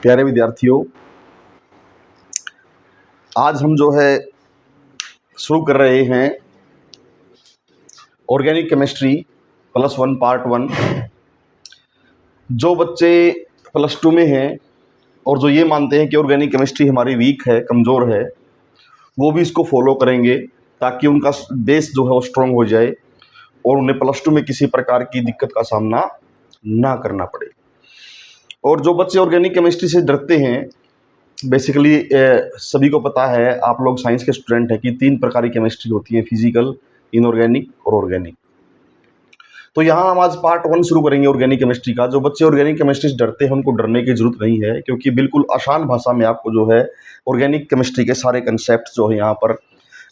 प्यारे विद्यार्थियों, आज हम जो है शुरू कर रहे हैं ऑर्गेनिक केमिस्ट्री +1 पार्ट 1। जो बच्चे +2 में हैं और जो ये मानते हैं कि ऑर्गेनिक केमिस्ट्री हमारी वीक है, कमज़ोर है, वो भी इसको फॉलो करेंगे ताकि उनका बेस जो है वो स्ट्रॉन्ग हो जाए और उन्हें +2 में किसी प्रकार की दिक्कत का सामना ना करना पड़े। और जो बच्चे ऑर्गेनिक केमिस्ट्री से डरते हैं, बेसिकली सभी को पता है, आप लोग साइंस के स्टूडेंट हैं, कि 3 प्रकार की केमिस्ट्री होती है, फिजिकल, इनऑर्गेनिक और ऑर्गेनिक। तो यहाँ हम आज पार्ट 1 शुरू करेंगे ऑर्गेनिक केमिस्ट्री का। जो बच्चे ऑर्गेनिक केमिस्ट्री से डरते हैं उनको डरने की जरूरत नहीं है, क्योंकि बिल्कुल आसान भाषा में आपको जो है ऑर्गेनिक केमिस्ट्री के सारे कंसेप्ट जो है यहाँ पर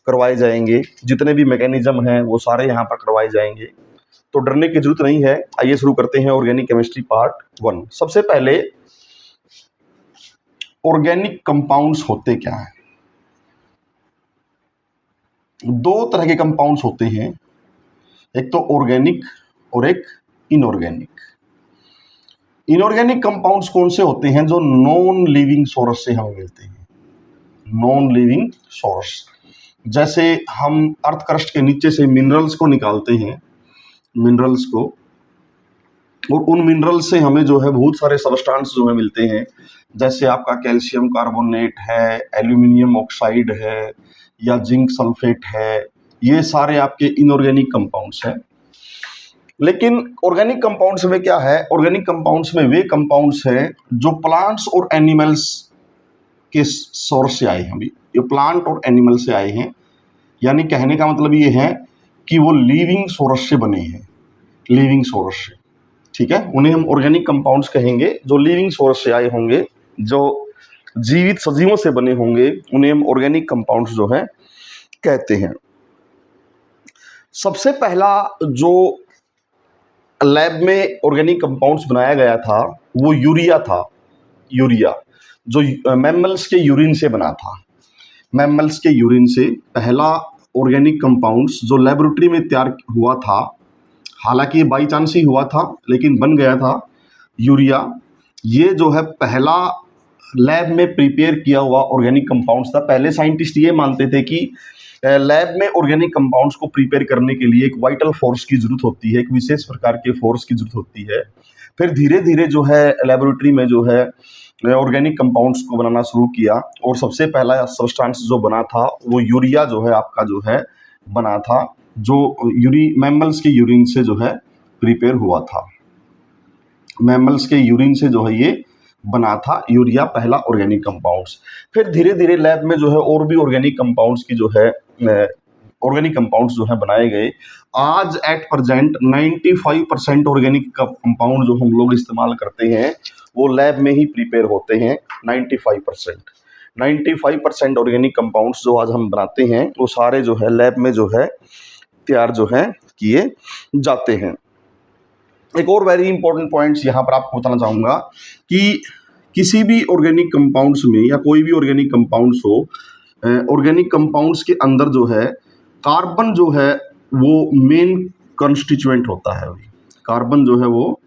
करवाए जाएंगे। जितने भी मैकेनिज्म हैं वो सारे यहाँ पर करवाए जाएंगे, तो डरने की जरूरत नहीं है। आइए शुरू करते हैं ऑर्गेनिक केमिस्ट्री पार्ट 1। सबसे पहले ऑर्गेनिक कंपाउंड्स होते क्या हैं? 2 तरह के कंपाउंड्स होते हैं, एक तो ऑर्गेनिक और एक इनऑर्गेनिक। इनऑर्गेनिक कंपाउंड्स कौन से होते हैं? जो नॉन लिविंग सोर्स से हमें मिलते हैं। नॉन लिविंग सोर्स, जैसे हम अर्थ क्रस्ट के नीचे से मिनरल्स को निकालते हैं, मिनरल्स को, और उन मिनरल से हमें जो है बहुत सारे सबस्टेंस जो है मिलते हैं। जैसे आपका कैल्शियम कार्बोनेट है, एल्यूमिनियम ऑक्साइड है, या जिंक सल्फेट है। ये सारे आपके इनऑर्गेनिक कंपाउंड्स हैं। लेकिन ऑर्गेनिक कंपाउंड्स में क्या है? ऑर्गेनिक कंपाउंड्स में वे कंपाउंड्स हैं जो प्लांट्स और एनिमल्स के सोर्स से आए हैं। अभी ये प्लांट और एनिमल से आए हैं, यानी कहने का मतलब ये है कि वो लिविंग सोर्स से बने हैं, लिविंग सोर्स से। ठीक है, उन्हें हम ऑर्गेनिक कंपाउंड्स कहेंगे। जो लिविंग सोर्स से आए होंगे, जो जीवित सजीवों से बने होंगे, उन्हें हम ऑर्गेनिक कंपाउंड्स जो है कहते हैं। सबसे पहला जो लैब में ऑर्गेनिक कंपाउंड्स बनाया गया था वो यूरिया था। यूरिया जो मैमल्स के यूरिन से बना था। मैमल्स के यूरिन से पहला ऑर्गेनिक कंपाउंड्स जो लेबोरेटरी में तैयार हुआ था, हालांकि बाई चांस ही हुआ था लेकिन बन गया था यूरिया। ये जो है पहला लैब में प्रिपेयर किया हुआ ऑर्गेनिक कंपाउंड्स था। पहले साइंटिस्ट ये मानते थे कि लैब में ऑर्गेनिक कंपाउंड्स को प्रिपेयर करने के लिए एक वाइटल फोर्स की जरूरत होती है, एक विशेष प्रकार के फोर्स की जरूरत होती है। फिर धीरे धीरे जो है लेबोरेटरी में जो है ऑर्गेनिक कंपाउंड्स को बनाना शुरू किया, और सबसे पहला सब्सटेंस जो बना था वो यूरिया जो है आपका जो है बना था, जो मैमल्स के यूरिन से जो है प्रिपेयर हुआ था। मैमल्स के यूरिन से जो है ये बना था यूरिया, पहला ऑर्गेनिक कंपाउंड्स। फिर धीरे धीरे लैब में जो है और भी ऑर्गेनिक कंपाउंड्स की जो है ऑर्गेनिक कंपाउंड्स जो है बनाए गए। आज एट प्रेजेंट 95% ऑर्गेनिक कंपाउंड जो हम लोग इस्तेमाल करते हैं वो लैब में ही प्रिपेयर होते हैं। 95% ऑर्गेनिक कंपाउंड्स जो आज हम बनाते हैं वो सारे जो है लैब में जो है तैयार जो है किए जाते हैं। एक और वेरी इंपॉर्टेंट पॉइंट्स यहाँ पर आपको बताना चाहूँगा कि किसी भी ऑर्गेनिक कंपाउंड्स में या कोई भी ऑर्गेनिक कंपाउंड्स हो, ऑर्गेनिक कंपाउंड्स के अंदर जो है कार्बन जो है वो मेन कंस्टिट्यूएंट होता है। कार्बन जो है वो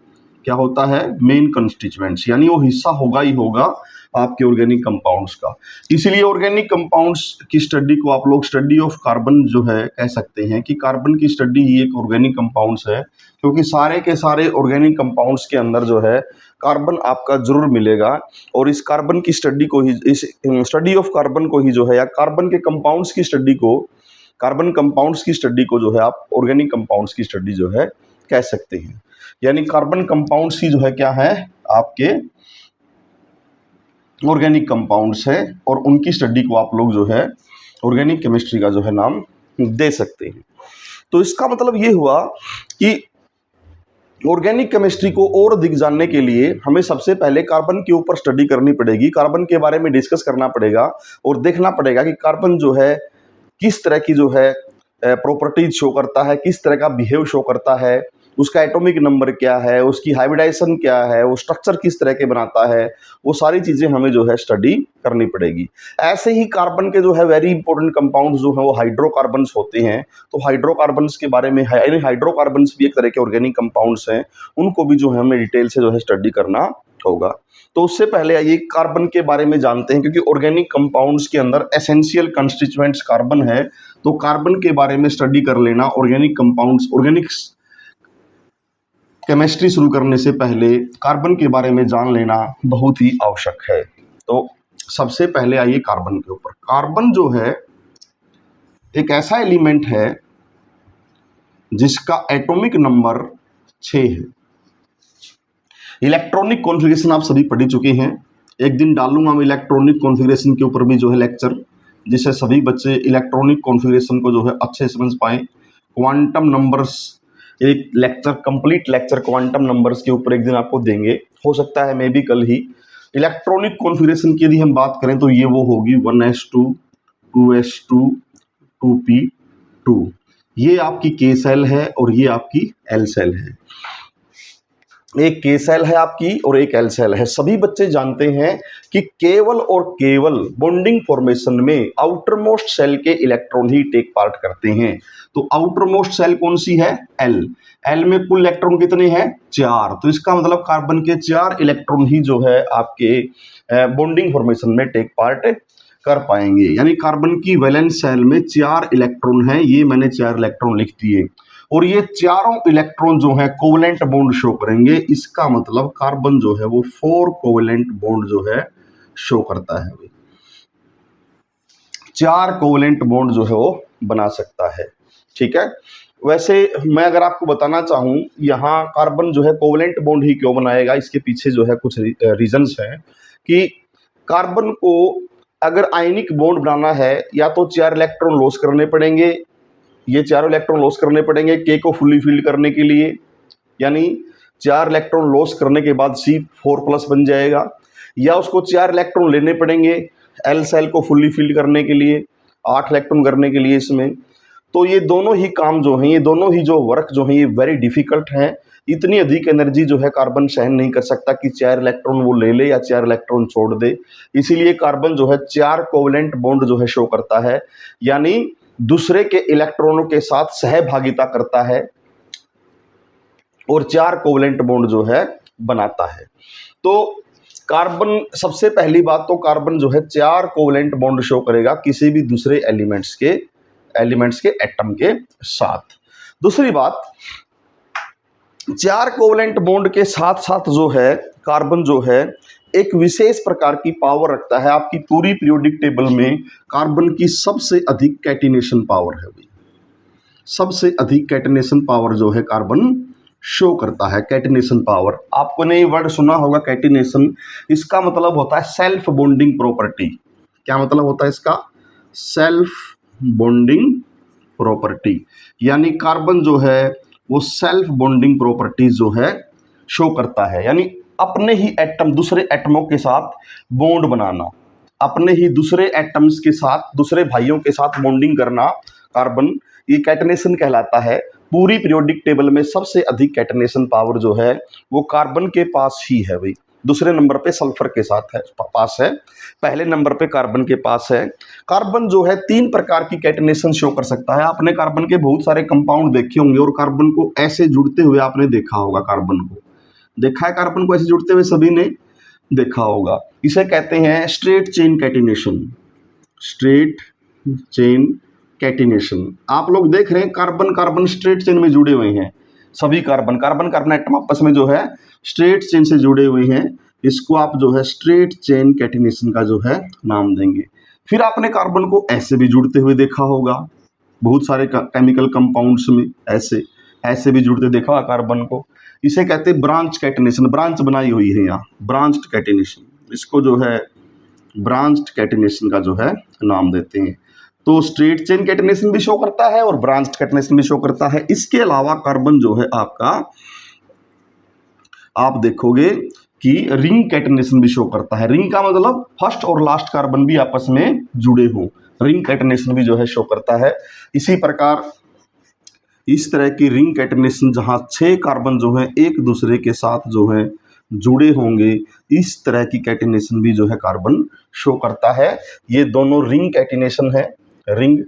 क्या होता है? मेन कंस्टिट्यूएंट्स, यानी वो हिस्सा होगा ही होगा आपके ऑर्गेनिक कंपाउंड्स का। इसीलिए ऑर्गेनिक कंपाउंड्स की स्टडी को आप लोग स्टडी ऑफ कार्बन जो है कह सकते हैं, कि कार्बन की स्टडी ही एक ऑर्गेनिक कंपाउंड्स है, क्योंकि सारे के सारे ऑर्गेनिक कंपाउंड्स के अंदर जो है कार्बन आपका जरूर मिलेगा। और इस कार्बन की स्टडी को ही, इस स्टडी ऑफ कार्बन को ही जो है, या कार्बन के कंपाउंड्स की स्टडी को, कार्बन कंपाउंड्स की स्टडी को जो है आप ऑर्गेनिक कंपाउंड्स की स्टडी जो है कह सकते हैं। यानी कार्बन कंपाउंड्स ही जो है क्या है? आपके ऑर्गेनिक कंपाउंड्स है, और उनकी स्टडी को आप लोग जो है ऑर्गेनिक केमिस्ट्री का जो है नाम दे सकते हैं। तो इसका मतलब ये हुआ कि ऑर्गेनिक केमिस्ट्री को और अधिक जानने के लिए हमें सबसे पहले कार्बन के ऊपर स्टडी करनी पड़ेगी, कार्बन के बारे में डिस्कस करना पड़ेगा और देखना पड़ेगा कि कार्बन जो है किस तरह की जो है प्रॉपर्टीज शो करता है, किस तरह का बिहेव शो करता है, उसका एटॉमिक नंबर क्या है, उसकी हाइब्रिडाइजेशन क्या है, वो स्ट्रक्चर किस तरह के बनाता है, वो सारी चीज़ें हमें जो है स्टडी करनी पड़ेगी। ऐसे ही कार्बन के जो है वेरी इंपॉर्टेंट कंपाउंड्स जो है वो हाइड्रोकार्बन्स होते हैं। तो हाइड्रोकार्बन्स के बारे में, हाइड्रोकार्बन्स भी एक तरह के ऑर्गेनिक कंपाउंड्स हैं, उनको भी जो है हमें डिटेल से जो है स्टडी करना होगा। तो उससे पहले आइए कार्बन के बारे में जानते हैं, क्योंकि ऑर्गेनिक कंपाउंड्स के अंदर एसेंशियल कंस्टिट्यूएंट्स कार्बन है, तो कार्बन के बारे में स्टडी कर लेना ऑर्गेनिक कंपाउंड्स, ऑर्गेनिक केमिस्ट्री शुरू करने से पहले कार्बन के बारे में जान लेना बहुत ही आवश्यक है। तो सबसे पहले आइए कार्बन के ऊपर। कार्बन जो है एक ऐसा एलिमेंट है जिसका एटॉमिक नंबर 6 है। इलेक्ट्रॉनिक कॉन्फ़िगरेशन आप सभी पढ़ चुके हैं, एक दिन डालूंगा मैं इलेक्ट्रॉनिक कॉन्फ़िगरेशन के ऊपर भी जो है लेक्चर, जिससे सभी बच्चे इलेक्ट्रॉनिक कॉन्फ़िगरेशन को जो है अच्छे समझ पाएँ। क्वांटम नंबर्स एक lecture, complete lecture quantum numbers के ऊपर एक दिन आपको देंगे, हो सकता है मे बी कल ही। इलेक्ट्रॉनिक कॉन्फ़िगरेशन की यदि हम बात करें तो ये वो होगी 1s2 2s2 2p2, ये आपकी के सेल है और ये आपकी एल सेल है। एक के सेल है आपकी और एक एल सेल है। सभी बच्चे जानते हैं कि केवल और केवल बॉन्डिंग फॉर्मेशन में आउटर मोस्ट सेल के इलेक्ट्रॉन ही टेक पार्ट करते हैं। तो आउटर मोस्ट सेल कौन सी है? एल। एल में कुल इलेक्ट्रॉन कितने हैं? 4। तो इसका मतलब कार्बन के 4 इलेक्ट्रॉन ही जो है आपके बॉन्डिंग फॉर्मेशन में टेक पार्ट कर पाएंगे। यानी कार्बन की वैलेंस सेल में 4 इलेक्ट्रॉन है, ये मैंने 4 इलेक्ट्रॉन लिख दिए, और ये चारों इलेक्ट्रॉन जो है कोवेलेंट बॉन्ड शो करेंगे। इसका मतलब कार्बन जो है वो 4 कोवेलेंट बॉन्ड जो है शो करता है, 4 कोवेलेंट बॉन्ड जो है वो बना सकता है। ठीक है, वैसे मैं अगर आपको बताना चाहूं यहाँ कार्बन जो है कोवेलेंट बॉन्ड ही क्यों बनाएगा, इसके पीछे जो है कुछ रीजंस हैं कि कार्बन को अगर आयनिक बॉन्ड बनाना है या तो 4 इलेक्ट्रॉन लॉस करने पड़ेंगे, ये 4 इलेक्ट्रॉन लॉस करने पड़ेंगे के को फुली फिल्ड करने के लिए, यानी 4 इलेक्ट्रॉन लॉस करने के बाद C4+ बन जाएगा, या उसको 4 इलेक्ट्रॉन लेने पड़ेंगे एल सेल को फुली फिल्ड करने के लिए, 8 इलेक्ट्रॉन करने के लिए इसमें। तो ये दोनों ही काम जो हैं, ये दोनों ही जो वर्क जो हैं, ये वेरी डिफिकल्ट हैं। इतनी अधिक एनर्जी जो है कार्बन सहन नहीं कर सकता कि 4 इलेक्ट्रॉन वो ले ले या 4 इलेक्ट्रॉन छोड़ दे। इसीलिए कार्बन जो है 4 कोवेलेंट बॉन्ड जो है शो करता है, यानी दूसरे के इलेक्ट्रॉनों के साथ सहभागिता करता है और 4 कोवेलेंट बॉन्ड जो है बनाता है। तो कार्बन, सबसे पहली बात तो कार्बन जो है 4 कोवेलेंट बॉन्ड शो करेगा किसी भी दूसरे एलिमेंट्स के एटम के साथ। दूसरी बात, 4 कोवेलेंट बॉन्ड के साथ साथ जो है कार्बन जो है एक विशेष प्रकार की पावर रखता है। आपकी पूरी पीरियोडिक टेबल में कार्बन की सबसे अधिक कैटिनेशन पावर है, सबसे अधिक कैटिनेशन पावर जो है कार्बन शो करता है। कैटिनेशन पावर, आपने ये वर्ड सुना होगा कैटिनेशन, इसका मतलब होता है सेल्फ बॉन्डिंग प्रॉपर्टी। क्या मतलब होता है इसका? सेल्फ बॉन्डिंग प्रॉपर्टी, यानी कार्बन जो है वो सेल्फ बॉन्डिंग प्रॉपर्टी जो है शो करता है, यानी अपने ही एटम दूसरे एटमों के साथ बॉन्ड बनाना, अपने ही दूसरे एटम्स के साथ, दूसरे भाइयों के साथ बॉन्डिंग करना, कार्बन, ये कैटिनेशन कहलाता है। पूरी पीरियोडिक टेबल में सबसे अधिक कैटिनेशन पावर जो है वो कार्बन के पास ही है भाई। दूसरे नंबर पे सल्फर के साथ है, पास है, पहले नंबर पे कार्बन के पास है। कार्बन जो है 3 प्रकार की कैटिनेशन शो कर सकता है। आपने कार्बन के बहुत सारे कंपाउंड देखे होंगे और कार्बन को ऐसे जुड़ते हुए आपने देखा होगा, कार्बन को देखा है, कार्बन को ऐसे जुड़ते हुए सभी ने देखा होगा। इसे कहते हैं straight chain catenation, straight chain catenation. आप लोग देख रहे हैं कार्बन कार्बन स्ट्रेट चेन में जुड़े हुए हैं, सभी कार्बन कार्बन एटम आपस में जो है स्ट्रेट चेन से जुड़े हुए हैं। इसको आप जो है स्ट्रेट चेन कैटिनेशन का जो है नाम देंगे। फिर आपने कार्बन को ऐसे भी जुड़ते हुए देखा होगा, बहुत सारे केमिकल कंपाउंड्स में ऐसे भी जुड़ते देखा होगा कार्बन को। इसे कहते हैं ब्रांच कैटिनेशन, ब्रांच बनाई हुई है यहाँ, ब्रांच्ड कैटिनेशन, इसको जो है ब्रांच्ड कैटिनेशन का जो है नाम देते हैं। तो स्ट्रेट चेन कैटिनेशन भी शो करता है और ब्रांच्ड कैटिनेशन भी शो करता है। इसके अलावा कार्बन जो है आपका, आप देखोगे कि रिंग कैटिनेशन भी शो करता है। रिंग का मतलब फर्स्ट और लास्ट कार्बन भी आपस में जुड़े हों, रिंग कैटिनेशन भी जो है शो करता है। इसी प्रकार इस तरह की रिंग कैटिनेशन, जहां 6 कार्बन जो है एक दूसरे के साथ जो है जुड़े होंगे, इस तरह की कैटिनेशन भी जो है कार्बन शो करता है। ये दोनों रिंग कैटिनेशन है। रिंग,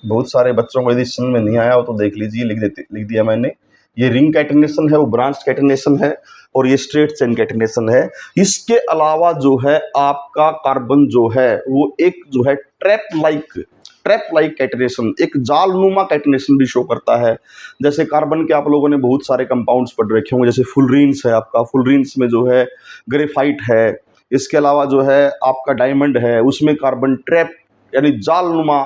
बहुत सारे बच्चों को यदि समझ में नहीं आया हो तो देख लीजिए, लिख दिया मैंने। ये रिंग कैटेनेशन है, वो ब्रांच कैटेनेशन है, और ये स्ट्रेट चेन कैटेनेशन है। इसके अलावा जो है आपका कार्बन जो है वो एक जो है ट्रैप लाइक कैटेनेशन, एक जालनुमा कैटेनेशन भी शो करता है। जैसे कार्बन के आप लोगों ने बहुत सारे कंपाउंड्स पढ़ रखे होंगे, जैसे फुलरीन्स है, आपका फुलरीन्स में जो है ग्रेफाइट है, इसके अलावा जो है आपका डायमंड है, उसमें कार्बन ट्रैप यानी जालनुमा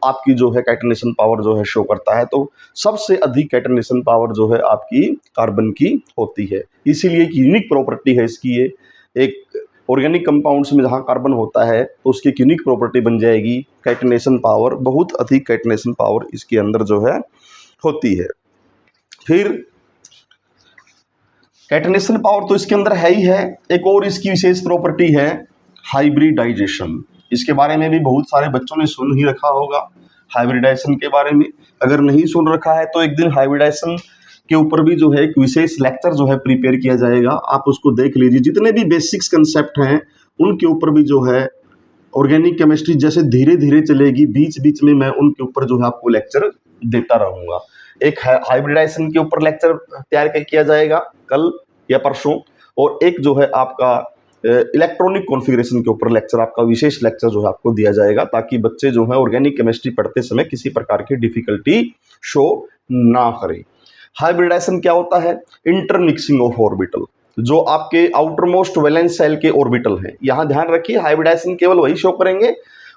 आपकी जो है कैटेनेशन पावर जो है शो करता है। तो सबसे अधिक कैटेनेशन पावर जो है आपकी कार्बन की होती है। इसीलिए एक यूनिक प्रॉपर्टी है इसकी, ये एक ऑर्गेनिक कंपाउंड्स में जहाँ कार्बन होता है तो उसकी एक यूनिक प्रॉपर्टी बन जाएगी कैटेनेशन पावर, बहुत अधिक कैटेनेशन पावर इसके अंदर जो है होती है। फिर कैटेनेशन पावर तो इसके अंदर है ही है, एक और इसकी विशेष प्रॉपर्टी है हाइब्रिडाइजेशन। इसके बारे में भी बहुत सारे बच्चों ने सुन ही रखा होगा हाइब्रिडाइजेशन के बारे में। अगर नहीं सुन रखा है तो एक दिन हाइब्रिडाइजेशन के ऊपर भी जो है एक विशेष लेक्चर जो है प्रिपेयर किया जाएगा, आप उसको देख लीजिए। जितने भी बेसिक्स कंसेप्ट हैं उनके ऊपर भी जो है ऑर्गेनिक केमिस्ट्री जैसे धीरे धीरे चलेगी, बीच बीच में मैं उनके ऊपर जो है आपको लेक्चर देता रहूँगा। एक हाइब्रिडाइजेशन के ऊपर लेक्चर तैयार किया जाएगा कल या परसों, और एक जो है आपका इलेक्ट्रॉनिक कॉन्फ़िगरेशन के ऊपर लेक्चर, आपका विशेष लेक्चर जो है आपको दिया जाएगा, ताकि बच्चे जो है ऑर्गेनिक केमिस्ट्री पढ़ते समय किसी प्रकार की डिफिकल्टी शो ना करें। हाइब्रिडाइजेशन क्या होता है? इंटरमिक्सिंग ऑफ ऑर्बिटल, जो आपके आउटर मोस्ट वैलेंस सेल के ऑर्बिटल हैं। यहाँ ध्यान रखिए, हाइब्रिडाइजेशन केवल वही शो करेंगे,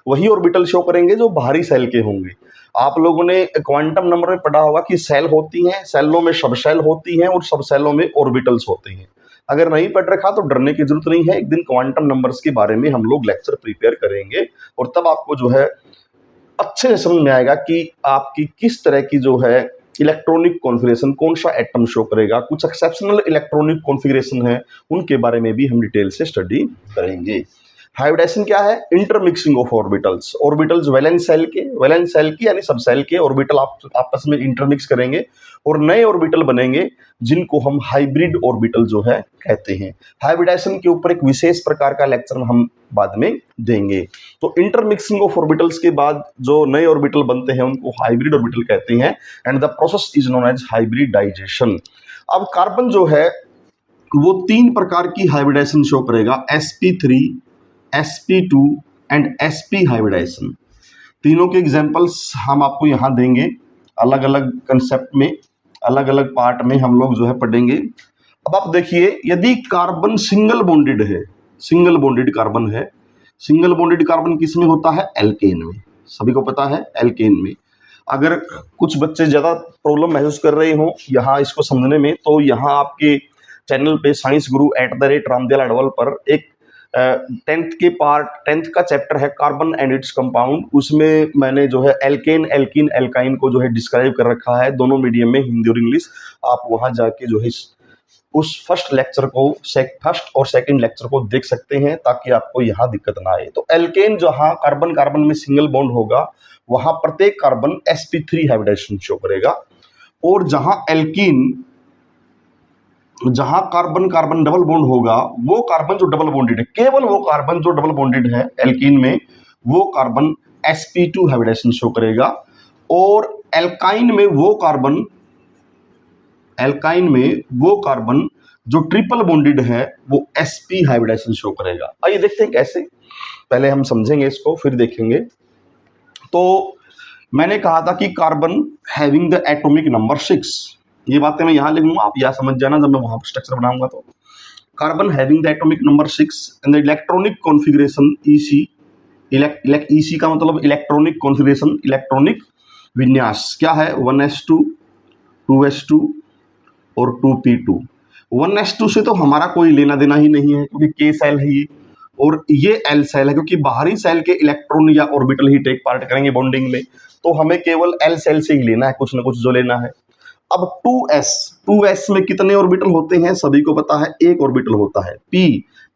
वही ऑर्बिटल शो करेंगे जो बाहरी सेल के होंगे। आप लोगों ने क्वांटम नंबर में पढ़ा होगा कि सेल होती हैं, सेलों में सब सेल होती हैं और सब सेलों में ऑर्बिटल्स होते हैं। अगर नहीं पढ़ रखा तो डरने की जरूरत नहीं है, एक दिन क्वांटम नंबर्स के बारे में हम लोग लेक्चर प्रिपेयर करेंगे और तब आपको जो है अच्छे से समझ में आएगा कि आपकी किस तरह की जो है इलेक्ट्रॉनिक कॉन्फ़िगरेशन, कौन सा एटम शो करेगा। कुछ एक्सेप्शनल इलेक्ट्रॉनिक कॉन्फ़िगरेशन है, उनके बारे में भी हम डिटेल से स्टडी करेंगे। हाइब्रिडाइजेशन क्या है? Intermixing of orbitals. Orbitals valence shell की यानी सब सेल के ऑर्बिटल आपस में इंटरमिक्स करेंगे और नए ऑर्बिटल बनेंगे, जिनको हम हाइब्रिड ऑर्बिटल जो है कहते हैं। हाइब्रिडाइजेशन के ऊपर एक विशेष प्रकार का लेक्चर हम बाद में देंगे। तो इंटरमिक्सिंग ऑफ ऑर्बिटल्स के बाद जो नए ऑर्बिटल बनते हैं उनको हाइब्रिड ऑर्बिटल कहते हैं, and the process is known as hybridization. अब कार्बन जो है वो 3 प्रकार की हाइब्रिडाइजेशन शो करेगा, sp3, sp2 and sp hybridisation. तीनों के एग्जांपल्स हम आपको यहाँ देंगे, अलग अलग कंसेप्ट में, अलग अलग पार्ट में हम लोग जो है पढ़ेंगे। अब आप देखिए, यदि कार्बन सिंगल बॉन्डेड है, सिंगल बॉन्डेड कार्बन है, सिंगल बॉन्डेड कार्बन किस में होता है? एल्केन में। सभी को पता है एल्केन में। अगर कुछ बच्चे ज़्यादा प्रॉब्लम महसूस कर रहे हो यहाँ इसको समझने में, तो यहाँ आपके चैनल पे साइंस गुरु @रामदयाल अडवाल पर एक 10th का चैप्टर है कार्बन एंड इट्स कंपाउंड। उसमें मैंने जो है एल्केन, एल्कीन, एल्काइन को जो है डिस्क्राइब कर रखा है दोनों मीडियम में, हिंदी और इंग्लिश। आप वहाँ जाके जो है उस फर्स्ट और सेकंड लेक्चर को देख सकते हैं, ताकि आपको यहाँ दिक्कत ना आए। तो एल्केन जहाँ कार्बन कार्बन में सिंगल बॉन्ड होगा वहाँ प्रत्येक कार्बन sp3 हाइब्रिडाइजेशन शो करेगा, और जहाँ एल्कीन, जहां कार्बन कार्बन डबल बॉन्ड होगा, वो कार्बन जो डबल बॉन्डेड है, केवल वो कार्बन जो डबल बॉन्डेड है एल्कीन में, वो कार्बन sp2 हाइब्रिडाइजेशन शो करेगा, और एल्काइन में वो कार्बन जो ट्रिपल बॉन्डेड है वो sp हाइब्रिडाइजेशन शो करेगा। आइए देखते हैं कैसे, पहले हम समझेंगे इसको फिर देखेंगे। तो मैंने कहा था कि carbon having the atomic number 6, ये बातें मैं यहाँ लिखूंगा, आप यहाँ समझ जाना जब मैं वहाँ पर स्ट्रक्चर बनाऊंगा। तो carbon having the atomic number 6 and the electronic configuration EC, EC का मतलब इलेक्ट्रॉनिक कॉन्फ़िगरेशन, इलेक्ट्रॉनिक विन्यास क्या है? 1s2, 2s2 और 2p2। 1s2 से तो हमारा कोई लेना देना ही नहीं है, क्योंकि K सेल है ये, और ये L सेल है, क्योंकि बाहरी सेल के इलेक्ट्रॉन या ऑर्बिटल ही टेक पार्ट करेंगे बॉन्डिंग में, तो हमें केवल L सेल से ही लेना है, कुछ ना कुछ जो लेना है। अब 2s में कितने ऑर्बिटल होते हैं? सभी को पता है, एक ऑर्बिटल होता है।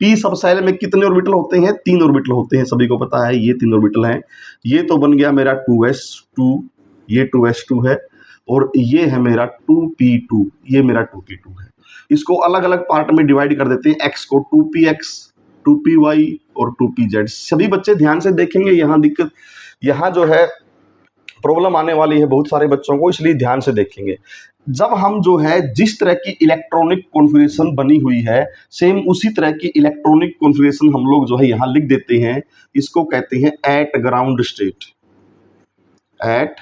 p सब सेल में कितने ऑर्बिटल होते हैं? 3 ऑर्बिटल होते हैं, सभी को पता है, ये 3 ऑर्बिटल हैं। ये तो बन गया मेरा 2s2, ये 2s2 है, और ये है मेरा 2p2, ये मेरा 2p2 है। इसको अलग अलग पार्ट में डिवाइड कर देते हैं, x को 2px, 2py और 2pz। सभी बच्चे ध्यान से देखेंगे, यहाँ जो है प्रॉब्लम आने वाली है बहुत सारे बच्चों को, इसलिए ध्यान से देखेंगे। जब हम जो है जिस तरह की इलेक्ट्रॉनिक कॉन्फ़िगरेशन बनी हुई है, सेम उसी तरह की इलेक्ट्रॉनिक कॉन्फ़िगरेशन हम लोग जो है यहाँ लिख देते हैं। इसको कहते हैं eight ground state. Eight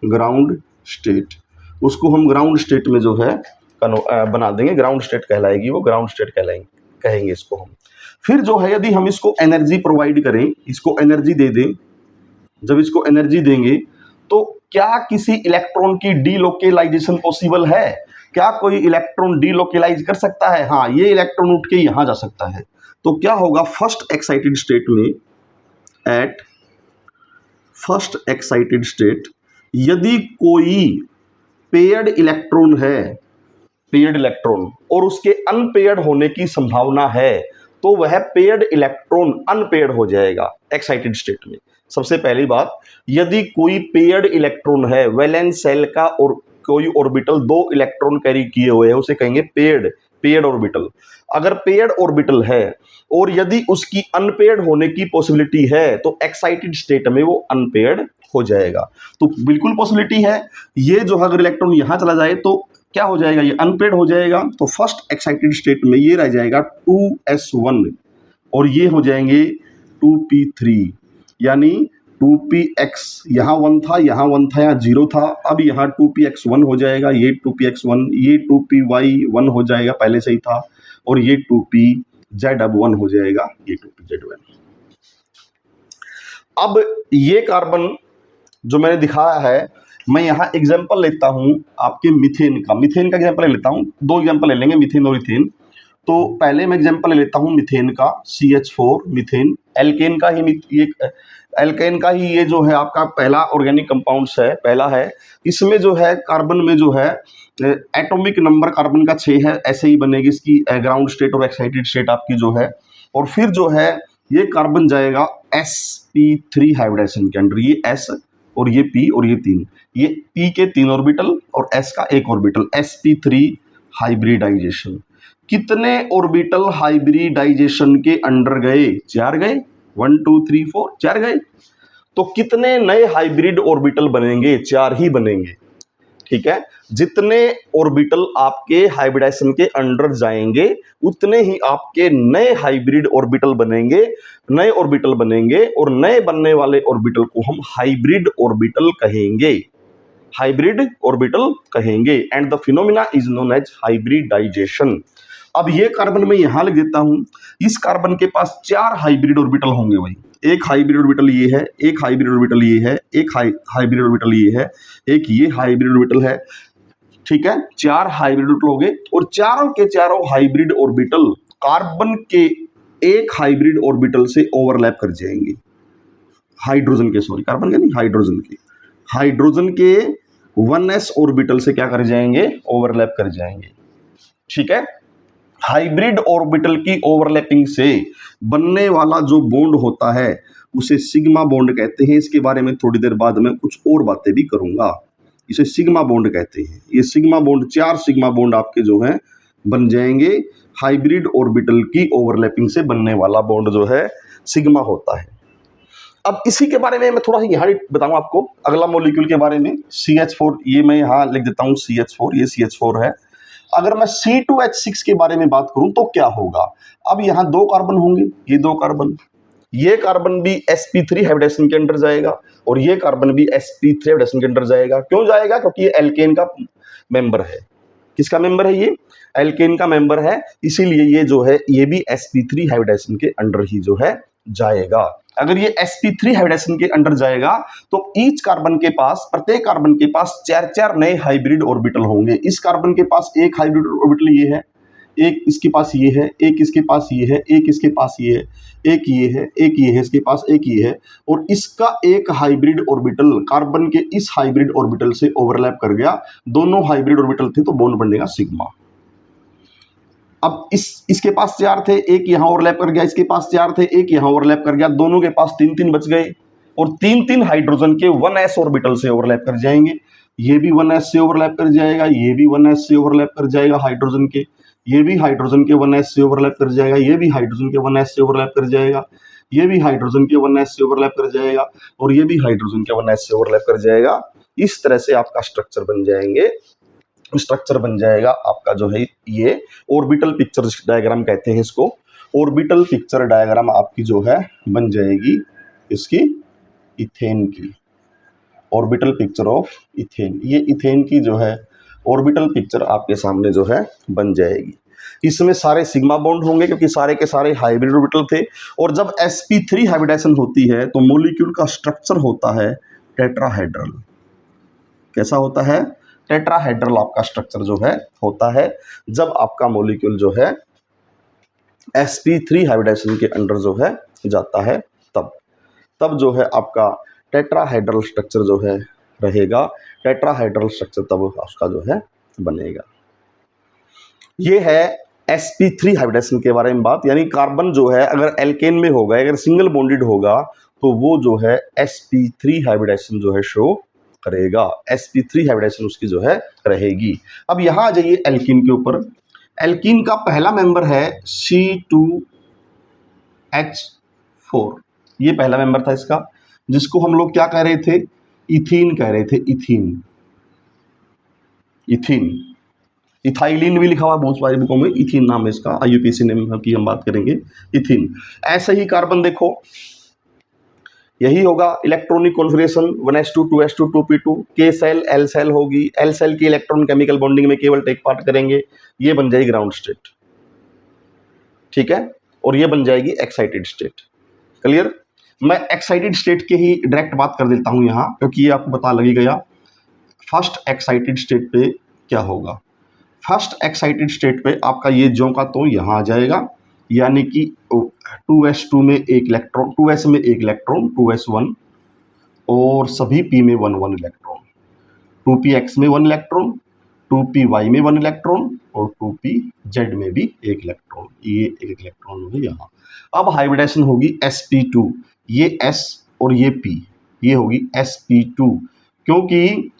ground state, उसको हम ग्राउंड स्टेट में जो है बना देंगे, ग्राउंड स्टेट कहलाएगी वो, ग्राउंड स्टेट कहेंगे इसको हम। फिर जो है यदि हम इसको एनर्जी प्रोवाइड करें, इसको एनर्जी दे दें, जब इसको एनर्जी देंगे तो क्या किसी इलेक्ट्रॉन की डीलोकेलाइजेशन पॉसिबल है? क्या कोई इलेक्ट्रॉन डीलोकेलाइज कर सकता है? हाँ, ये इलेक्ट्रॉन उठ के यहां जा सकता है। तो क्या होगा, फर्स्ट एक्साइटेड स्टेट में, एट फर्स्ट एक्साइटेड स्टेट, यदि कोई पेयर्ड इलेक्ट्रॉन है, पेयर्ड इलेक्ट्रॉन, और उसके अनपेयर्ड होने की संभावना है, तो वह पेयर्ड इलेक्ट्रॉन अनपेयर्ड हो जाएगा एक्साइटेड स्टेट में। सबसे पहली बात, यदि कोई पेयर्ड इलेक्ट्रॉन है, वैलेंस शेल का और कोई ऑर्बिटल 2 इलेक्ट्रॉन कैरी किए हुए हैं, उसे कहेंगे पेयर्ड ऑर्बिटल। अगर पेयर्ड ऑर्बिटल है और यदि उसकी अनपेयर्ड होने की पॉसिबिलिटी है, तो एक्साइटेड स्टेट में वो अनपेयर्ड हो जाएगा। तो बिल्कुल पॉसिबिलिटी है, ये जो अगर इलेक्ट्रॉन यहां चला जाए तो क्या हो जाएगा, ये अनपेयर्ड हो जाएगा। तो फर्स्ट एक्साइटेड स्टेट में ये रह जाएगा 2s1 और ये हो जाएंगे 2p3, यानी 2px, यहाँ 1 था, यहाँ 1 था, यहाँ 0 था, अब यहाँ 2px1 हो जाएगा, ये 2px1, ये 2py1 हो जाएगा, पहले से ही था, और ये 2pz अब 1 हो जाएगा, ये 2pz1। अब ये कार्बन जो मैंने दिखाया है, मैं यहाँ एग्जाम्पल लेता हूँ आपके मीथेन का एग्जाम्पल ले लेता हूँ। 2 एग्जाम्पल ले लेंगे, मीथेन और इथेन। तो पहले मैं एग्जाम्पल ले लेता हूँ मीथेन का, CH4 मीथेन। एल्केन का ही ये जो है आपका पहला ऑर्गेनिक कंपाउंड्स है, पहला है। इसमें जो है कार्बन में जो है एटॉमिक नंबर कार्बन का 6 है, ऐसे ही बनेगी इसकी ग्राउंड स्टेट और एक्साइटेड स्टेट आपकी जो है। और फिर जो है ये कार्बन जाएगा sp3 हाइब्रिडाइजेशन के अंडर, ये s और ये p और ये 3, ये p के 3 ऑर्बिटल और s का 1 ऑर्बिटल, sp3 हाइब्रिडाइजेशन। कितने ऑर्बिटल हाइब्रिडाइजेशन के अंडर गए? 4 गए, 1 2 3 4, 4 गए। तो कितने नए हाइब्रिड ऑर्बिटल बनेंगे? 4 ही बनेंगे, ठीक है। जितने ऑर्बिटल आपके हाइब्रिडाइजेशन के अंडर जाएंगे, उतने ही आपके नए हाइब्रिड ऑर्बिटल बनेंगे, और नए बनने वाले ऑर्बिटल को हम हाइब्रिड ऑर्बिटल कहेंगे, and the phenomena is known as hybridization. अब ये कार्बन में यहां लिख देता हूं, इस कार्बन के पास 4 हाइब्रिड ऑर्बिटल होंगे भाई। एक हाइब्रिड ऑर्बिटल ये है, एक हाइब्रिड ऑर्बिटल ये है, एक हाइब्रिड ऑर्बिटल ये है, एक ये हाइब्रिड ऑर्बिटल है, ठीक है। 4 हाइब्रिड ऑर्बिटल हो गए, और चारों के चारों हाइब्रिड ऑर्बिटल कार्बन के एक हाइब्रिड ऑर्बिटल से ओवरलैप कर जाएंगे, हाइड्रोजन के, सॉरी कार्बन के नहीं, हाइड्रोजन के 1s ऑर्बिटल से क्या कर जाएंगे? ओवरलैप कर जाएंगे, ठीक है। हाइब्रिड ऑर्बिटल की ओवरलैपिंग से बनने वाला जो बॉन्ड होता है उसे सिग्मा बॉन्ड कहते हैं। इसके बारे में थोड़ी देर बाद में कुछ और बातें भी करूंगा। इसे सिग्मा बॉन्ड कहते हैं। ये सिग्मा बॉन्ड, 4 सिग्मा बॉन्ड आपके जो हैं बन जाएंगे। हाइब्रिड ऑर्बिटल की ओवरलैपिंग से बनने वाला बॉन्ड जो है सिग्मा होता है। अब इसी के बारे में मैं थोड़ा सा यहाँ बताऊँ आपको, अगला मॉलिक्यूल के बारे में, CH4, ये मैं यहाँ लिख देता हूँ CH4, ये CH4 है। अगर मैं C2H6 के बारे में बात करूं तो क्या होगा? अब यहां 2 कार्बन होंगे, ये कार्बन भी sp3 हाइब्रिडाइजेशन के अंदर जाएगा, और ये कार्बन भी sp3 हाइब्रिडाइजेशन के अंदर जाएगा। क्यों जाएगा? क्योंकि ये एल्केन का मेंबर है। किसका मेंबर है? ये एल्केन का मेंबर है, इसीलिए ये जो है ये भी sp3 हाइब्रिडाइजेशन के अंदर ही जो है जाएगा। अगर ये sp3 हाइब्रिडाइजेशन के अंदर जाएगा तो ईच कार्बन के पास, प्रत्येक कार्बन के पास 4 नए हाइब्रिड ऑर्बिटल होंगे। इस कार्बन के पास एक हाइब्रिड ऑर्बिटल ये है, एक इसके पास ये है, एक इसके पास ये है, एक इसके पास ये है, एक ये है, एक ये है, इसके पास एक ये है, और इसका एक हाइब्रिड ऑर्बिटल कार्बन के इस हाइब्रिड ऑर्बिटल से ओवरलैप कर गया। दोनों हाइब्रिड ऑर्बिटल थे तो बॉन्ड बनेगा सिग्मा। अब इसके पास 4 थे, एक यहां ओवरलैप कर गया, इसके पास 4 थे, एक यहां ओवरलैप कर गया, दोनों के पास 3 बच गए, और 3 हाइड्रोजन के 1s ऑर्बिटल से ओवरलैप कर जाएंगे। ये भी 1s से ओवरलैप कर जाएगा, ये भी 1s से ओवरलैप कर जाएगा हाइड्रोजन के, ये भी हाइड्रोजन के 1s से ओवरलैप कर जाएगा, ये भी हाइड्रोजन के 1s से ओवरलैप कर जाएगा, ये भी हाइड्रोजन के 1s से ओवरलैप कर जाएगा, और ये भी हाइड्रोजन के 1s से ओवरलैप कर जाएगा। इस तरह से आपका स्ट्रक्चर बन जाएंगे स्ट्रक्चर बन जाएगा आपका जो है ये ऑर्बिटल पिक्चर डायग्राम कहते हैं इसको। ऑर्बिटल पिक्चर डायग्राम आपकी जो है बन जाएगी इसकी इथेन की, ऑर्बिटल पिक्चर ऑफ इथेन। ये इथेन की जो है ऑर्बिटल पिक्चर आपके सामने जो है बन जाएगी। इसमें सारे सिग्मा बॉन्ड होंगे क्योंकि सारे के सारे हाइब्रिड ऑर्बिटल थे। और जब sp3 हाइब्रिडाइजेशन होती है तो मॉलिक्यूल का स्ट्रक्चर होता है टेट्राहेड्रल। कैसा होता है? टेट्राहेड्रल आपका स्ट्रक्चर जो है होता है जब आपका मॉलिक्यूल जो है sp3 हाइब्रिडाइजेशन के अंडर जो है जाता है, तब जो है आपका टेट्राहेड्रल स्ट्रक्चर जो है रहेगा। टेट्राहेड्रल स्ट्रक्चर तब उसका जो है बनेगा। ये है sp3 हाइब्रिडाइजेशन के बारे में बात, यानी कार्बन जो है अगर एल्केन में होगा, अगर सिंगल बॉन्डेड होगा तो वो जो है sp3 हाइब्रिडाइजेशन जो है शो करेगा, sp3 हाइब्रिडाइजेशन उसकी जो है रहेगी। अब यहां आ जाइए एल्कीन के ऊपर। एल्कीन का पहला मेंबर है C2H4, ये पहला मेंबर था इसका, जिसको हम लोग क्या कह रहे थे? इथीन कह रहे थे। इथीन इथाइलिन भी लिखा हुआ बहुत सारी बुकों में, इथीन नाम है इसका, IUPAC नेम की हम बात करेंगे, इथीन। ऐसे ही कार्बन देखो, यही होगा electronic configuration 1s2 2s2 2p2, K shell L shell होगी। L सेल की इलेक्ट्रॉन केमिकल बॉन्डिंग में केवल टेक पार्ट करेंगे, ये बन जाएगी ग्राउंड स्टेट, ठीक है। और ये बन जाएगी एक्साइटेड स्टेट। क्लियर? मैं एक्साइटेड स्टेट के ही डायरेक्ट बात कर देता हूं यहां, क्योंकि ये आपको पता लग गया। फर्स्ट एक्साइटेड स्टेट पे क्या होगा? फर्स्ट एक्साइटेड स्टेट पे आपका ये जो का तो यहां आ जाएगा, यानी कि 2s2 में एक इलेक्ट्रॉन, 2s में एक इलेक्ट्रॉन 2s1, और सभी p में 1 1 इलेक्ट्रॉन, 2px में 1 इलेक्ट्रॉन, 2py में 1 इलेक्ट्रॉन, और 2pz में भी एक इलेक्ट्रॉन। ये एक इलेक्ट्रॉन होगी यहाँ। अब हाइब्रिडाइजेशन होगी sp2, ये s और ये p, ये होगी sp2, क्योंकि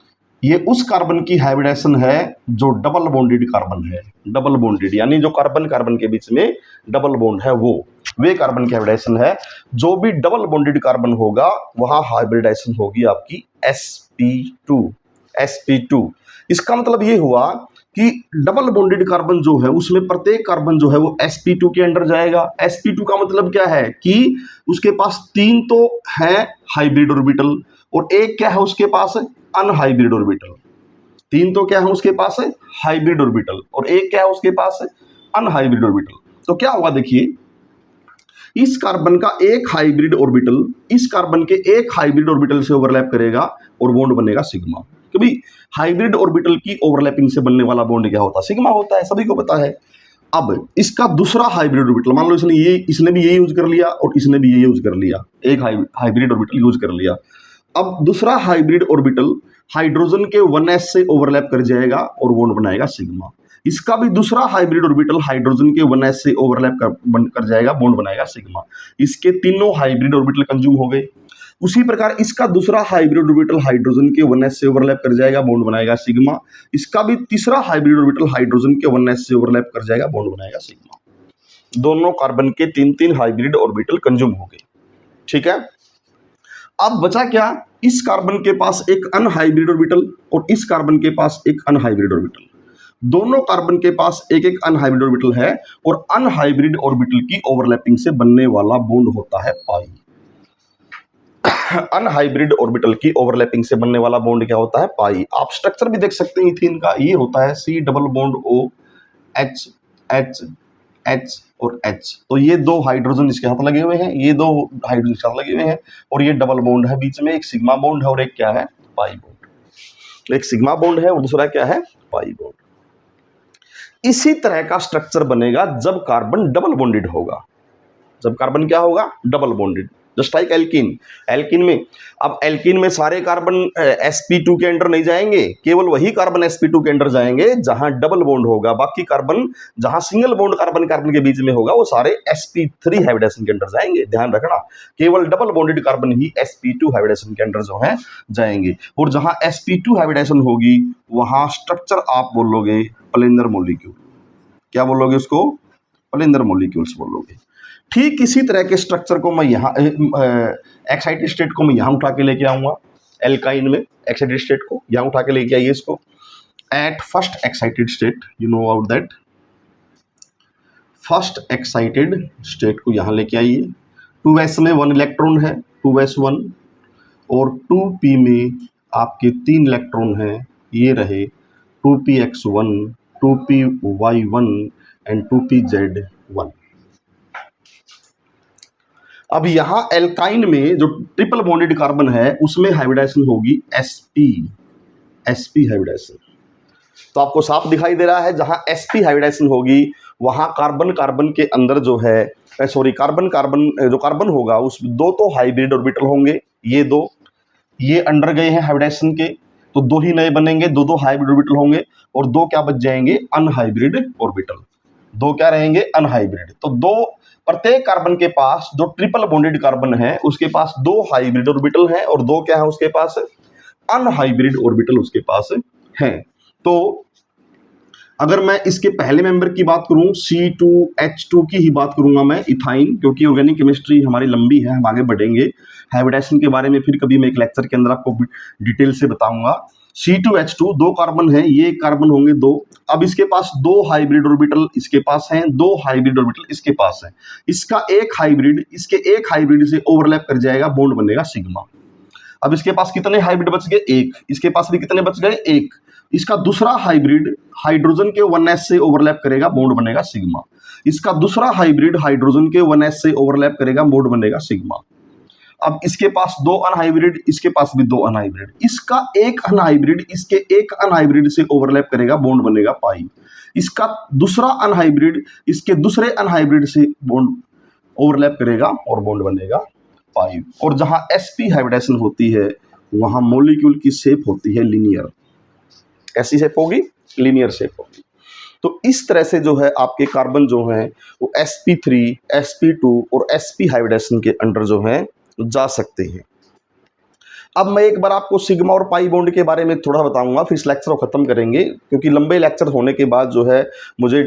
ये उस कार्बन की हाइब्रिडाइजेशन है जो डबल बॉन्डेड कार्बन है। डबल बॉन्डेड यानी जो कार्बन कार्बन के बीच में डबल बॉन्ड है, वो वे कार्बन की हाइब्रिडाइजेशन है। जो भी डबल बॉन्डेड कार्बन होगा वहां हाइब्रिडाइजेशन होगी आपकी sp2। इसका मतलब ये हुआ कि डबल बॉन्डेड कार्बन जो है उसमें प्रत्येक कार्बन जो है वो sp2 के अंडर जाएगा। sp2 का मतलब क्या है कि उसके पास 3 तो है हाइब्रिड ऑर्बिटल, और एक क्या है उसके पास अनहाइब्रिड ऑर्बिटल। 3 तो क्या है उसके पास है हाइब्रिड ऑर्बिटल, और एक क्या है उसके पास है अनहाइब्रिड ऑर्बिटल। तो क्या होगा देखिए, इस कार्बन का एक हाइब्रिड ऑर्बिटल इस कार्बन के एक हाइब्रिड ऑर्बिटल से ओवरलैप करेगा और बॉन्ड बनेगा सिग्मा। क्योंकि हाइब्रिड ऑर्बिटल की ओवरलैपिंग से बनने वाला बॉन्ड क्या होता है? सिग्मा होता है, सभी को पता है। अब इसका दूसरा हाइब्रिड ऑर्बिटल, मान लो इसने भी ये यूज कर लिया और इसने भी ये यूज कर लिया, एक हाइब्रिड ऑर्बिटल यूज कर लिया। अब दूसरा हाइब्रिड ऑर्बिटल हाइड्रोजन के 1s से ओवरलैप कर जाएगा और बॉन्ड बनाएगा सिग्मा। इसका भी दूसरा हाइब्रिड ऑर्बिटल हाइड्रोजन के 1s से ओवरलैप कर जाएगा, बॉन्ड बनाएगा सिग्मा। इसके तीनों हाइब्रिड ऑर्बिटल कंज्यूम हो गए। उसी प्रकार इसका दूसरा हाइब्रिड ऑर्बिटल हाइड्रोजन के 1s से ओवरलैप कर जाएगा, बॉन्ड बनाएगा सिग्मा। इसका भी तीसरा हाइब्रिड ऑर्बिटल हाइड्रोजन के 1s से ओवरलैप कर जाएगा, बॉन्ड बनाएगा सिग्मा। दोनों कार्बन के 3 हाइब्रिड ऑर्बिटल कंज्यूम हो गए, ठीक है। अब बचा क्या? इस कार्बन के पास एक अनहाइब्रिड ऑर्बिटल और इस कार्बन के पास एक अनहाइब्रिड ऑर्बिटल। दोनों कार्बन के पास एक एक अनहाइब्रिड ऑर्बिटल है, और अनहाइब्रिड ऑर्बिटल की ओवरलैपिंग से बनने वाला बॉन्ड होता है पाई। अनहाइब्रिड ऑर्बिटल की ओवरलैपिंग से बनने वाला बॉन्ड क्या होता है? पाई। आप स्ट्रक्चर भी देख सकते हैं इथीन का, ये होता है C double bond O H H H और H। तो ये 2 हाइड्रोजन इसके साथ लगे हुए हैं, ये 2 हाइड्रोजन इसके साथ लगे हुए हैं, और ये डबल बॉन्ड है, बीच में एक सिग्मा बॉन्ड है और एक क्या है? Pi bond. एक सिग्मा बॉन्ड है और दूसरा क्या है? Pi bond. इसी तरह का स्ट्रक्चर बनेगा जब कार्बन डबल बॉन्डेड होगा। जब कार्बन क्या होगा? Double bonded, just like alkene. Alkene में, अब एल्कीन में सारे कार्बन sp2 के अंडर नहीं जाएंगे, केवल वही कार्बन sp2 के अंडर जाएंगे जहां डबल बॉन्ड होगा। बाकी कार्बन जहां सिंगल बॉन्ड कार्बन कार्बन के बीच में होगा वो सारे sp3 हाइब्रिडेशन के अंडर जाएंगे। ध्यान रखना, केवल डबल बॉन्डेड कार्बन ही sp2 हाइब्रिडेशन के अंडर जो है जाएंगे। और जहां sp2 हाइब्रिडेशन होगी वहां स्ट्रक्चर आप बोलोगे प्लेनर मॉलिक्यूल। क्या बोलोगे उसको? प्लेनर मॉलिक्यूल्स बोलोगे। ठीक इसी तरह के स्ट्रक्चर को मैं यहाँ एक्साइटेड स्टेट को मैं यहाँ उठा के लेके आऊँगा। एल्काइन में एक्साइटेड स्टेट को यहाँ उठा के लेके आइए इसको। at first excited state, you know about that, first excited state को यहाँ लेके आइए। 2s में 1 इलेक्ट्रॉन है, 2s1, और 2p में आपके 3 इलेक्ट्रॉन हैं, ये रहे 2px1, 2py1 एंड 2pz1। अब यहाँ एल्काइन में जो ट्रिपल बॉन्डेड कार्बन है उसमें हाइब्रिडाइजेशन होगी sp हाइब्रिडाइजेशन। तो आपको साफ दिखाई दे रहा है जहां sp हाइब्रिडाइजेशन होगी वहां कार्बन कार्बन के अंदर जो है कार्बन कार्बन जो कार्बन होगा उस दो तो हाइब्रिड ऑर्बिटल होंगे, ये दो ये अंडर गए हैं हाइब्रिडाइजेशन के, तो दो ही नए बनेंगे, दो हाइब्रिड ऑर्बिटल होंगे, और दो क्या बच जाएंगे, अनहाइब्रिड ऑर्बिटल। दो क्या रहेंगे, अनहाइब्रिड। तो दो प्रत्येक कार्बन के पास जो ट्रिपल बॉन्डेड कार्बन है उसके पास 2 हाइब्रिड ऑर्बिटल हैं और 2 क्या है उसके पास, अनहाइब्रिड ऑर्बिटल उसके पास हैं। तो अगर मैं इसके पहले मेंबर की बात करूं, C2H2 की ही बात करूंगा मैं, इथाइन, क्योंकि ऑर्गेनिक केमिस्ट्री हमारी लंबी है, हम आगे बढ़ेंगे। हाइब्रिडाइजेशन के बारे में फिर कभी मैं एक लेक्चर के अंदर आपको डिटेल से बताऊंगा। C2H2 2 कार्बन है, ये कार्बन होंगे 2। अब इसके पास 2 हाइब्रिड ऑर्बिटल इसके पास हैं, 2 हाइब्रिड ऑर्बिटल इसके पास है। इसका एक हाइब्रिड इसके एक हाइब्रिड से ओवरलैप कर जाएगा, बॉन्ड बनेगा सिग्मा। अब इसके पास कितने हाइब्रिड बच गए, 1। इसके पास भी कितने बच गए, 1। इसका दूसरा हाइब्रिड हाइड्रोजन के 1s से ओवरलैप करेगा, बॉन्ड बनेगा सिग्मा। इसका दूसरा हाइब्रिड हाइड्रोजन के 1s से ओवरलैप करेगा, बॉन्ड बनेगा सिग्मा। अब इसके पास 2 अनहाइब्रिड, इसके पास भी 2 अनहाइब्रिड, इसका एक अनहाइब्रिड इसके एक अनहाइब्रिड से ओवरलैप करेगा, बॉन्ड बनेगा पाई। इसका दूसरा अनहाइब्रिड इसके दूसरे अनहाइब्रिड से बॉन्ड ओवरलैप करेगा और बॉन्ड बनेगा पाई। और जहां sp हाइब्रिडाइजेशन होती है वहां मॉलिक्यूल की शेप होती है लीनियर। कैसी शेप होगी, लीनियर शेप होगी। तो इस तरह से जो है आपके कार्बन जो हैं वो sp3, sp2 और sp हाइब्रिडाइजेशन के अंडर जो है जा सकते हैं। अब मैं एक बार आपको सिग्मा और पाई बॉन्ड के बारे में थोड़ा बताऊंगा, फिर इस लेक्चर को खत्म करेंगे, क्योंकि लंबे लेक्चर होने के बाद जो है मुझे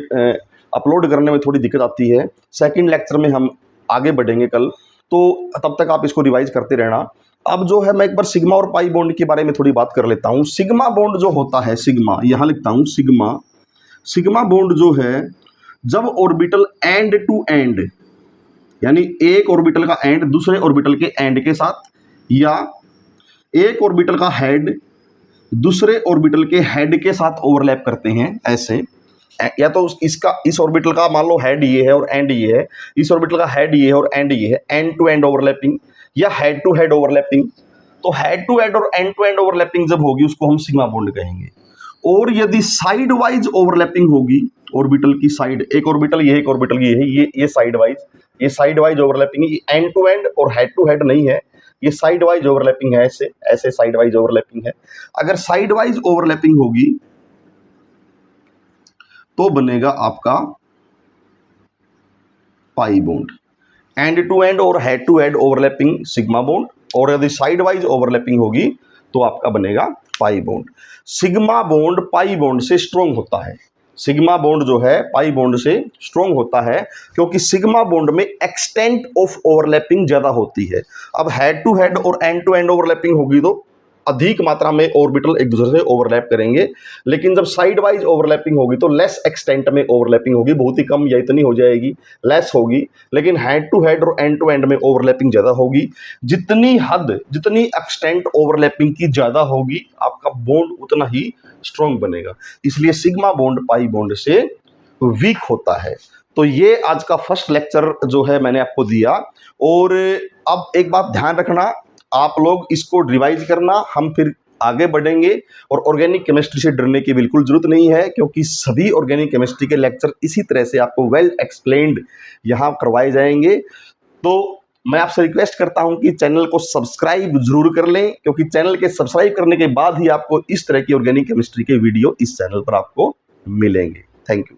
अपलोड करने में थोड़ी दिक्कत आती है। सेकंड लेक्चर में हम आगे बढ़ेंगे कल, तो तब तक आप इसको रिवाइज करते रहना। अब जो है मैं एक बार सिग्मा और पाई बॉन्ड के बारे में थोड़ी बात कर लेता हूँ। सिग्मा बॉन्ड जो होता है, सिग्मा यहाँ लिखता हूँ, सिग्मा बॉन्ड जो है जब ऑर्बिटल एंड टू एंड, यानी एक ऑर्बिटल का एंड दूसरे ऑर्बिटल के एंड के साथ, या एक ऑर्बिटल का हेड दूसरे ऑर्बिटल के हेड के साथ ओवरलैप करते हैं ऐसे, या तो इसका इस ऑर्बिटल का मान लो हेड ये है और एंड ये है, इस ऑर्बिटल का हेड ये है और एंड ये है, एंड टू एंड ओवरलैपिंग या हेड टू हेड ओवरलैपिंग। तो हेड टू हेड और एंड टू एंड ओवरलैपिंग जब होगी उसको हम सिग्मा बॉन्ड कहेंगे। और यदि साइड वाइज ओवरलैपिंग होगी, ऑर्बिटल की साइड, एक ऑर्बिटल ये है, एक ऑर्बिटल ये है, ये साइड वाइज ओवरलैपिंग है, ये एंड टू एंड और हेड टू हेड नहीं है, ये साइड वाइज ओवरलैपिंग है, ऐसे साइड वाइज ओवरलैपिंग है। अगर साइड वाइज ओवरलैपिंग होगी तो बनेगा आपका pi bond, end to end और head to head overlapping sigma bond, और यदि साइड वाइज ओवरलैपिंग होगी तो आपका बनेगा pi bond. Sigma bond pi bond से स्ट्रॉन्ग होता है, सिग्मा बॉन्ड जो है पाई बॉन्ड से स्ट्रॉन्ग होता है, क्योंकि सिग्मा बॉन्ड में एक्सटेंट ऑफ ओवरलैपिंग ज्यादा होती है। अब हेड टू हेड और एंड टू एंड ओवरलैपिंग होगी तो अधिक मात्रा में ऑर्बिटल एक दूसरे से ओवरलैप करेंगे, लेकिन जब साइड वाइज ओवरलैपिंग होगी तो लेस एक्सटेंट में ओवरलैपिंग होगी, बहुत ही कम या इतनी हो जाएगी, लेस होगी। लेकिन हेड टू हेड और एंड टू एंड में ओवरलैपिंग ज़्यादा होगी। जितनी एक्सटेंट ओवरलैपिंग की ज़्यादा होगी आपका बॉन्ड उतना ही स्ट्रॉन्ग बनेगा। इसलिए सिग्मा बॉन्ड पाई बॉन्ड से वीक होता है। तो ये आज का फर्स्ट लेक्चर जो है मैंने आपको दिया। और अब एक बात ध्यान रखना, आप लोग इसको रिवाइज करना, हम फिर आगे बढ़ेंगे। और ऑर्गेनिक केमिस्ट्री से डरने की बिल्कुल जरूरत नहीं है, क्योंकि सभी ऑर्गेनिक केमिस्ट्री के लेक्चर इसी तरह से आपको वेल एक्सप्लेन्ड यहाँ करवाए जाएंगे। तो मैं आपसे रिक्वेस्ट करता हूँ कि चैनल को सब्सक्राइब जरूर कर लें, क्योंकि चैनल के सब्सक्राइब करने के बाद ही आपको इस तरह की ऑर्गेनिक केमिस्ट्री के वीडियो इस चैनल पर आपको मिलेंगे। Thank you.